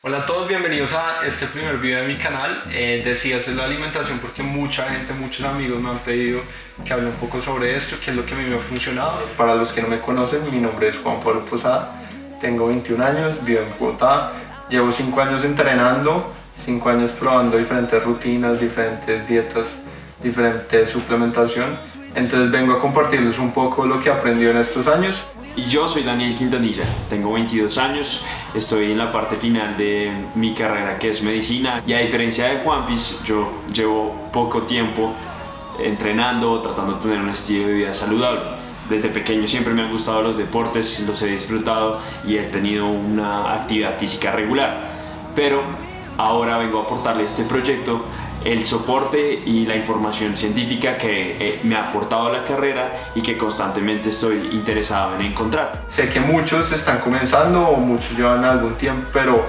Hola a todos, bienvenidos a este primer video de mi canal. Decidí hacer la alimentación porque mucha gente, muchos amigos me han pedido que hable un poco sobre esto, qué es lo que a mí me ha funcionado. Para los que no me conocen, mi nombre es Juan Pablo Posada, tengo 21 años, vivo en Bogotá, llevo 5 años entrenando, 5 años probando diferentes rutinas, diferentes dietas, diferentes suplementación. Entonces vengo a compartirles un poco lo que he aprendido en estos años. Y yo soy Daniel Quintanilla, tengo 22 años, estoy en la parte final de mi carrera que es medicina y a diferencia de Juanpis, yo llevo poco tiempo entrenando, tratando de tener un estilo de vida saludable. Desde pequeño siempre me han gustado los deportes, los he disfrutado y he tenido una actividad física regular, pero ahora vengo a aportarle a este proyecto el soporte y la información científica que me ha aportado la carrera y que constantemente estoy interesado en encontrar. Sé que muchos están comenzando o muchos llevan algún tiempo, pero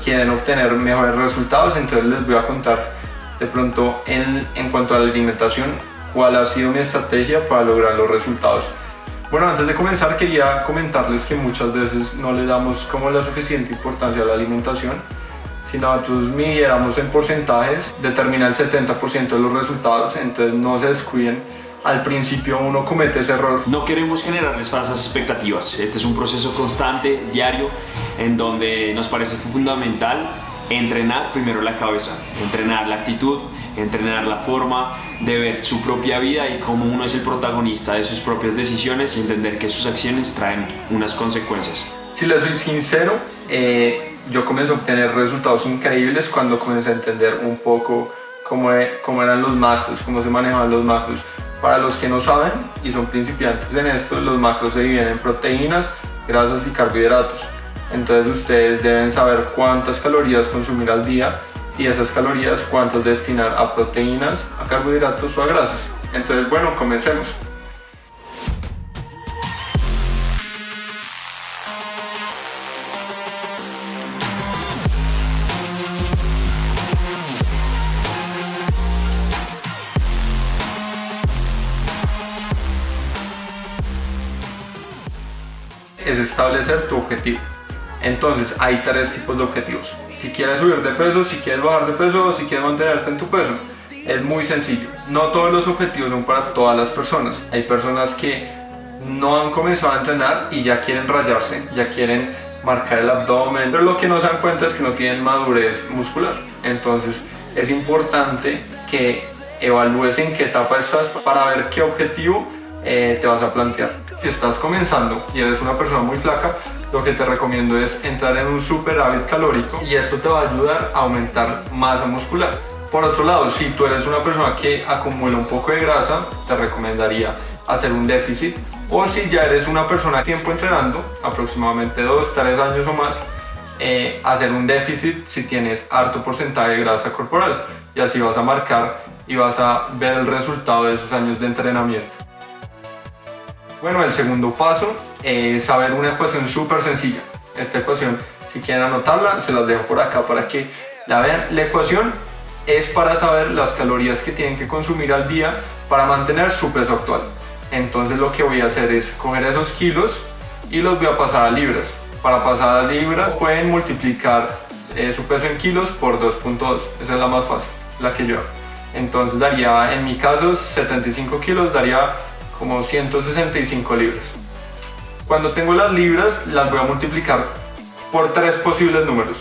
quieren obtener mejores resultados, entonces les voy a contar de pronto en cuanto a la alimentación cuál ha sido mi estrategia para lograr los resultados. Bueno, antes de comenzar quería comentarles que muchas veces no le damos como la suficiente importancia a la alimentación. Si nosotros midiéramos en porcentajes, determina el 70% de los resultados, entonces no se descuiden. Al principio uno comete ese error. No queremos generarles falsas expectativas. Este es un proceso constante, diario, en donde nos parece fundamental entrenar primero la cabeza, entrenar la actitud, entrenar la forma de ver su propia vida y cómo uno es el protagonista de sus propias decisiones y entender que sus acciones traen unas consecuencias. Si les soy sincero, yo comencé a obtener resultados increíbles cuando comencé a entender un poco cómo eran los macros, cómo se manejaban los macros. Para los que no saben y son principiantes en esto, los macros se dividen en proteínas, grasas y carbohidratos. Entonces ustedes deben saber cuántas calorías consumir al día y esas calorías cuántas destinar a proteínas, a carbohidratos o a grasas. Entonces bueno, comencemos. Es establecer tu objetivo. Entonces hay tres tipos de objetivos. Si quieres subir de peso, si quieres bajar de peso o si quieres mantenerte en tu peso. Es muy sencillo. No todos los objetivos son para todas las personas. Hay personas que no han comenzado a entrenar y ya quieren rayarse, ya quieren marcar el abdomen, pero lo que no se dan cuenta es que no tienen madurez muscular. Entonces es importante que evalúes en qué etapa estás para ver qué objetivo te vas a plantear. Si estás comenzando y eres una persona muy flaca, lo que te recomiendo es entrar en un superávit calórico y esto te va a ayudar a aumentar masa muscular. Por otro lado, si tú eres una persona que acumula un poco de grasa, te recomendaría hacer un déficit, o si ya eres una persona tiempo entrenando, aproximadamente 2-3 años o más, hacer un déficit si tienes harto porcentaje de grasa corporal, y así vas a marcar y vas a ver el resultado de esos años de entrenamiento. Bueno, el segundo paso es saber una ecuación súper sencilla. Esta ecuación, si quieren anotarla, se las dejo por acá para que la vean. La ecuación es para saber las calorías que tienen que consumir al día para mantener su peso actual. Entonces lo que voy a hacer es coger esos kilos y los voy a pasar a libras. Para pasar a libras pueden multiplicar su peso en kilos por 2.2. Esa es la más fácil, la que yo hago. Entonces daría, en mi caso, 75 kilos daría como 165 libras. Cuando tengo las libras, las voy a multiplicar por tres posibles números,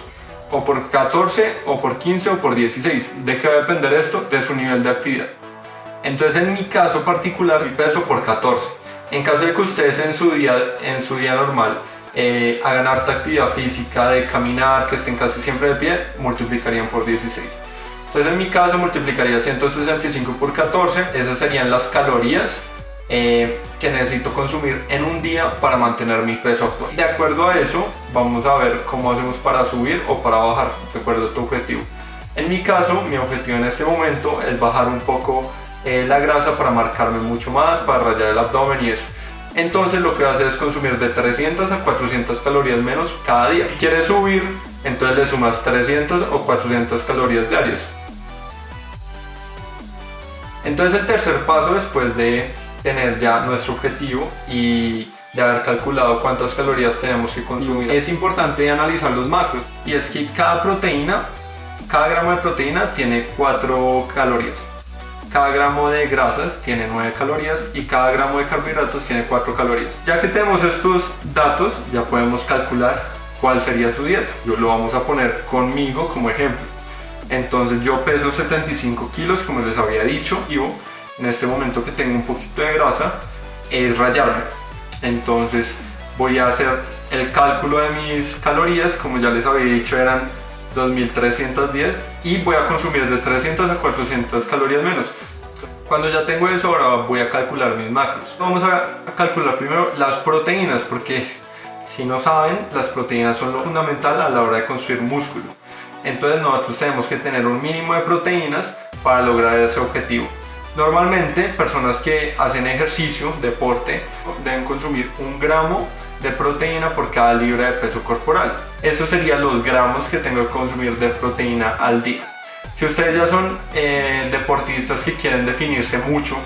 o por 14, o por 15, o por 16. ¿De qué va a depender esto? De su nivel de actividad. Entonces, en mi caso particular, mi peso por 14. En caso de que ustedes en su día normal hagan harta actividad física, de caminar, que estén casi siempre de pie, multiplicarían por 16. Entonces, en mi caso, multiplicaría 165 por 14. Esas serían las calorías que necesito consumir en un día para mantener mi peso actual. De acuerdo a eso, vamos a ver cómo hacemos para subir o para bajar, de acuerdo a tu objetivo. En mi caso, mi objetivo en este momento es bajar un poco la grasa para marcarme mucho más, para rayar el abdomen y eso. Entonces lo que voy a hacer es consumir de 300 a 400 calorías menos cada día. Si quieres subir, entonces le sumas 300 o 400 calorías diarias. Entonces el tercer paso, después de tener ya nuestro objetivo y de haber calculado cuántas calorías tenemos que consumir. Es importante analizar los macros, y es que cada gramo de proteína tiene 4 calorías, cada gramo de grasas tiene 9 calorías y cada gramo de carbohidratos tiene 4 calorías. Ya que tenemos estos datos, ya podemos calcular cuál sería su dieta. Yo lo vamos a poner conmigo como ejemplo. Entonces yo peso 75 kilos, como les había dicho, y en este momento que tengo un poquito de grasa, es rayarme. Entonces voy a hacer el cálculo de mis calorías, como ya les había dicho eran 2310, y voy a consumir de 300 a 400 calorías menos. Cuando ya tengo eso, ahora voy a calcular mis macros. Vamos a calcular primero las proteínas, porque si no saben, las proteínas son lo fundamental a la hora de construir músculo. Entonces nosotros tenemos que tener un mínimo de proteínas para lograr ese objetivo. Normalmente personas que hacen ejercicio, deporte, deben consumir 1 gramo de proteína por cada libra de peso corporal. Eso serían los gramos que tengo que consumir de proteína al día. Si ustedes ya son deportistas que quieren definirse mucho,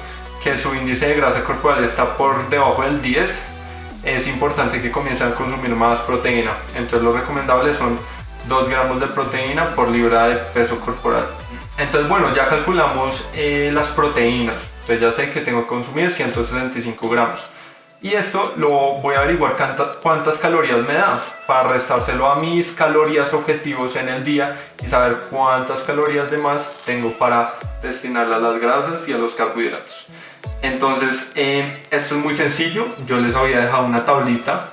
que su índice de grasa corporal está por debajo del 10, es importante que comiencen a consumir más proteína. Entonces lo recomendable son 2 gramos de proteína por libra de peso corporal. Entonces bueno, ya calculamos las proteínas. Entonces ya sé que tengo que consumir 165 gramos. Y esto lo voy a averiguar cuántas calorías me da para restárselo a mis calorías objetivos en el día y saber cuántas calorías de más tengo para destinarlas a las grasas y a los carbohidratos. Entonces esto es muy sencillo. Yo les había dejado una tablita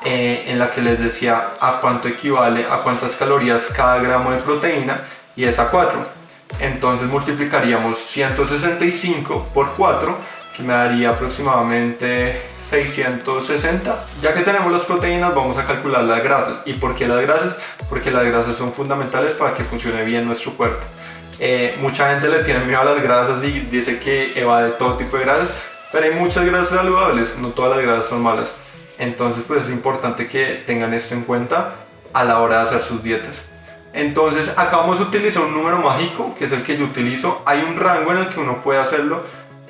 en la que les decía a cuánto equivale, a cuántas calorías cada gramo de proteína, y es a 4. Entonces multiplicaríamos 165 por 4, que me daría aproximadamente 660. Ya que tenemos las proteínas, vamos a calcular las grasas. ¿Y por qué las grasas? Porque las grasas son fundamentales para que funcione bien nuestro cuerpo. Mucha gente le tiene miedo a las grasas y dice que evade todo tipo de grasas, pero hay muchas grasas saludables, no todas las grasas son malas. Entonces pues es importante que tengan esto en cuenta a la hora de hacer sus dietas. Entonces acá vamos a utilizar un número mágico, que es el que yo utilizo. Hay un rango en el que uno puede hacerlo,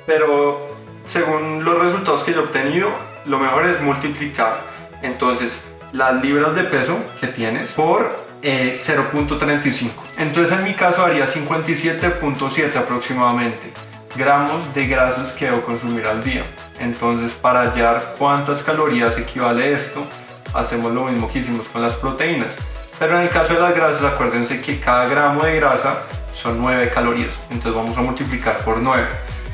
pero según los resultados que yo he obtenido, lo mejor es multiplicar entonces las libras de peso que tienes por 0.35. Entonces en mi caso haría 57.7 aproximadamente gramos de grasas que debo consumir al día. Entonces para hallar cuántas calorías equivale esto, hacemos lo mismo que hicimos con las proteínas. Pero en el caso de las grasas, acuérdense que cada gramo de grasa son 9 calorías. Entonces vamos a multiplicar por 9,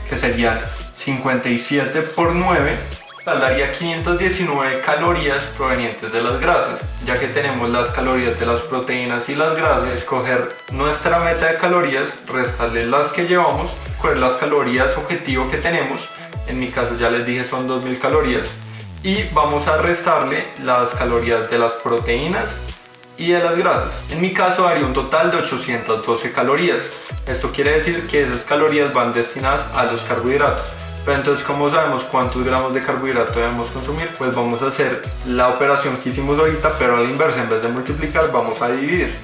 que serían 57 por 9, daría 519 calorías provenientes de las grasas. Ya que tenemos las calorías de las proteínas y las grasas, escoger nuestra meta de calorías, restarle las que llevamos, coger las calorías objetivo que tenemos. En mi caso ya les dije son 2000 calorías. Y vamos a restarle las calorías de las proteínas y de las grasas. En mi caso daría un total de 812 calorías. Esto quiere decir que esas calorías van destinadas a los carbohidratos. Pero entonces, ¿cómo sabemos cuántos gramos de carbohidrato debemos consumir? Pues vamos a hacer la operación que hicimos ahorita, pero a la inversa. En vez de multiplicar, vamos a dividir.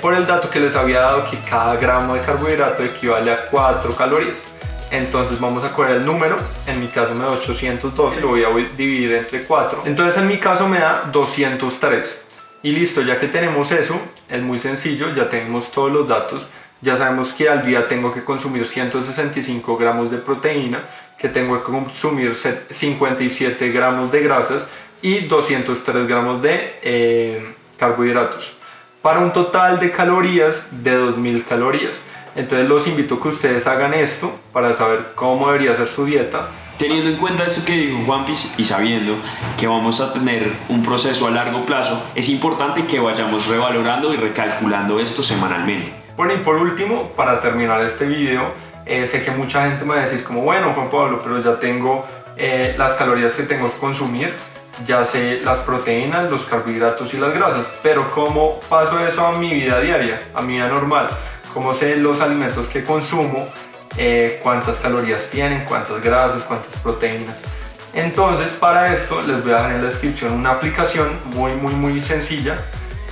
Por el dato que les había dado, que cada gramo de carbohidrato equivale a 4 calorías. Entonces vamos a coger el número, en mi caso me da 812, lo voy a dividir entre 4. Entonces en mi caso me da 203. Y listo, ya que tenemos eso, es muy sencillo, ya tenemos todos los datos. Ya sabemos que al día tengo que consumir 165 gramos de proteína, que tengo que consumir 57 gramos de grasas y 203 gramos de carbohidratos, para un total de calorías de 2000 calorías. Entonces los invito a que ustedes hagan esto para saber cómo debería ser su dieta. Teniendo en cuenta esto que dijo Juanpis y sabiendo que vamos a tener un proceso a largo plazo, es importante que vayamos revalorando y recalculando esto semanalmente. Bueno, y por último, para terminar este video, sé que mucha gente me va a decir como, bueno Juan Pablo, pero ya tengo las calorías que tengo que consumir, ya sé las proteínas, los carbohidratos y las grasas, pero ¿cómo paso eso a mi vida diaria, a mi vida normal? ¿Cómo sé los alimentos que consumo? Cuántas calorías tienen, cuántas grasas, cuántas proteínas. Entonces para esto les voy a dejar en la descripción una aplicación muy sencilla,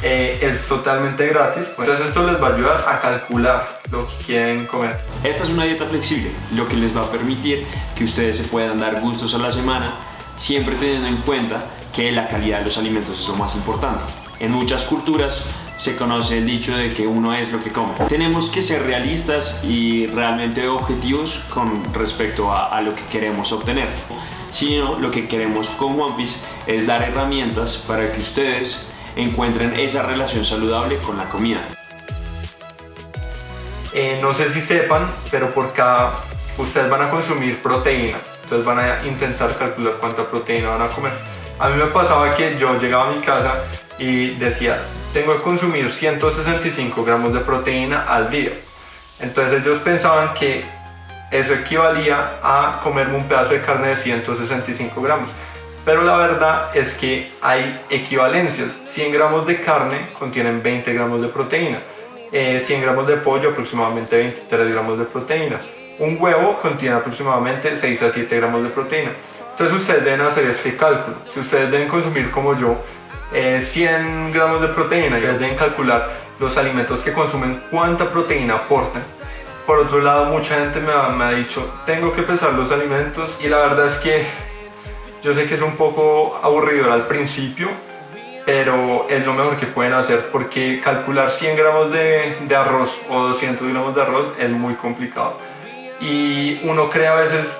es totalmente gratis. Entonces esto les va a ayudar a calcular lo que quieren comer. Esta es una dieta flexible, lo que les va a permitir que ustedes se puedan dar gustos a la semana siempre teniendo en cuenta que la calidad de los alimentos es lo más importante. En muchas culturas se conoce el dicho de que uno es lo que come. Tenemos que ser realistas y realmente objetivos con respecto a lo que queremos obtener. Sino lo que queremos con One Piece es dar herramientas para que ustedes encuentren esa relación saludable con la comida. No sé si sepan, pero ustedes van a consumir proteína, entonces van a intentar calcular cuánta proteína van a comer. A mí me pasaba que yo llegaba a mi casa y decía, tengo que consumir 165 gramos de proteína al día. Entonces ellos pensaban que eso equivalía a comerme un pedazo de carne de 165 gramos. Pero la verdad es que hay equivalencias. 100 gramos de carne contienen 20 gramos de proteína. 100 gramos de pollo, aproximadamente 23 gramos de proteína. Un huevo contiene aproximadamente 6 a 7 gramos de proteína. Entonces ustedes deben hacer este cálculo. Si ustedes deben consumir como yo 100 gramos de proteína, ustedes deben calcular los alimentos que consumen, cuánta proteína aportan. Por otro lado, mucha gente me ha dicho, tengo que pesar los alimentos, y la verdad es que yo sé que es un poco aburrido al principio, pero es lo mejor que pueden hacer, porque calcular 100 gramos de arroz o 200 gramos de arroz es muy complicado. Y uno cree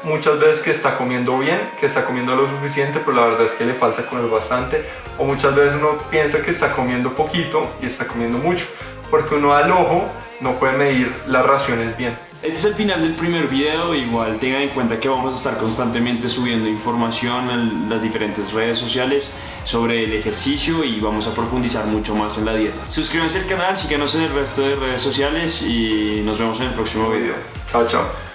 muchas veces que está comiendo bien, que está comiendo lo suficiente, pero la verdad es que le falta comer bastante. O muchas veces uno piensa que está comiendo poquito y está comiendo mucho, porque uno al ojo no puede medir las raciones bien. Este es el final del primer video. Igual tengan en cuenta que vamos a estar constantemente subiendo información en las diferentes redes sociales sobre el ejercicio y vamos a profundizar mucho más en la dieta. Suscríbanse al canal, síganos en el resto de redes sociales y nos vemos en el próximo video. Chao, chao.